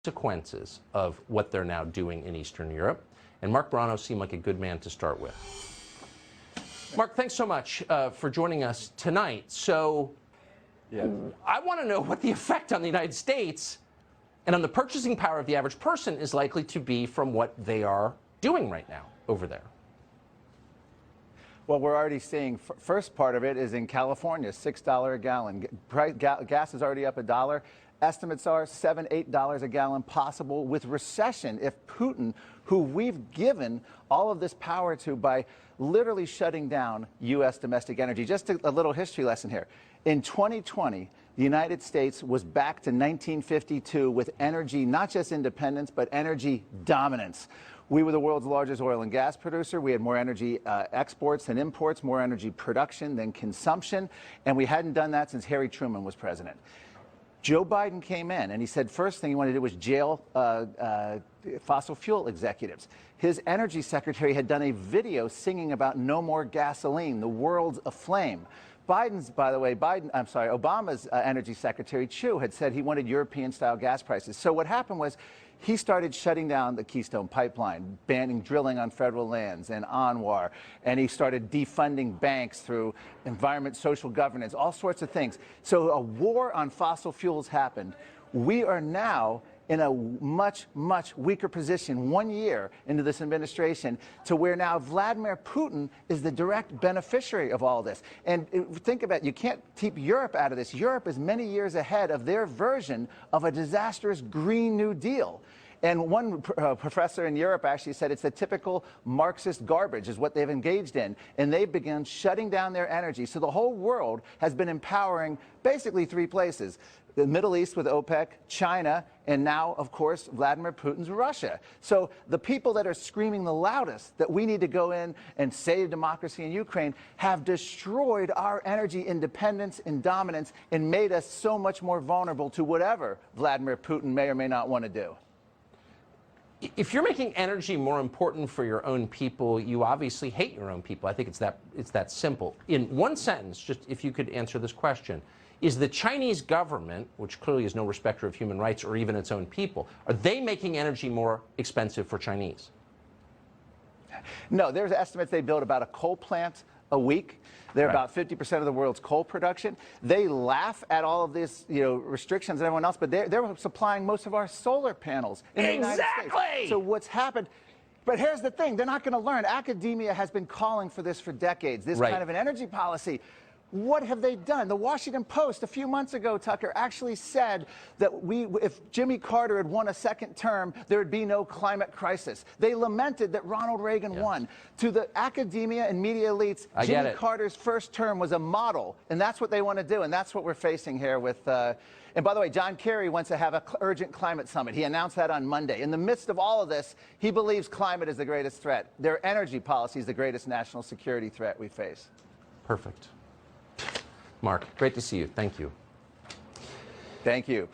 consequences of what they're now doing in Eastern Europe. And Marc Morano seemed like a good man to start with. Marc, thanks so much for joining us tonight. So I want to know what the effect on the United States and on the purchasing power of the average person is likely to be from what they are doing right now over there. Well, we're already seeing, first part of it is in California, $6 a gallon. Gas is already up $1. Estimates are $7, $8 a gallon possible with recession if Putin, who we've given all of this power to by literally shutting down U.S. domestic energy. Just a little history lesson here. In 2020, the United States was back to 1952 with energy, not just independence, but energy dominance. We were the world's largest oil and gas producer. We had more energy exports than imports, more energy production than consumption, and we hadn't done that since Harry Truman was president. Joe Biden came in, and he said first thing he wanted to do was jail fossil fuel executives. His energy secretary had done a video singing about no more gasoline, the world's aflame. Obama's energy secretary, Chu, had said he wanted European-style gas prices. So what happened was he started shutting down the Keystone Pipeline, banning drilling on federal lands and ANWR, and he started defunding banks through environment, social governance, all sorts of things. So a war on fossil fuels happened. We are now in a much, much weaker position 1 year into this administration to where now Vladimir Putin is the direct beneficiary of all this. And think about it, you can't keep Europe out of this. Europe is many years ahead of their version of a disastrous Green New Deal. And one professor in Europe actually said it's a typical Marxist garbage is what they've engaged in. And they've begun shutting down their energy. So the whole world has been empowering basically three places: the Middle East with OPEC, China, and now, of course, Vladimir Putin's Russia. So the people that are screaming the loudest that we need to go in and save democracy in Ukraine have destroyed our energy independence and dominance and made us so much more vulnerable to whatever Vladimir Putin may or may not want to do. If you're making energy more important for your own people, you obviously hate your own people. I think it's that simple. In one sentence, just if you could answer this question, is the Chinese government, which clearly is no respecter of human rights or even its own people, are they making energy more expensive for Chinese? No, there's estimates they build about a coal plant a week. They're about 50% of the world's coal production. They laugh at all of these, restrictions and everyone else, but they're supplying most of our solar panels in the United States. So what's happened? But here's the thing: they're not going to learn. Academia has been calling for this for decades. This kind of an energy policy. What have they done? The Washington Post a few months ago, Tucker, actually said that if Jimmy Carter had won a second term, there would be no climate crisis. They lamented that Ronald Reagan won. To the academia and media elites, Jimmy Carter's first term was a model, and that's what they want to do, and that's what we're facing here with... And by the way, John Kerry wants to have an urgent climate summit. He announced that on Monday. In the midst of all of this, he believes climate is the greatest threat. Their energy policy is the greatest national security threat we face. Perfect. Marc, great to see you. Thank you. Thank you.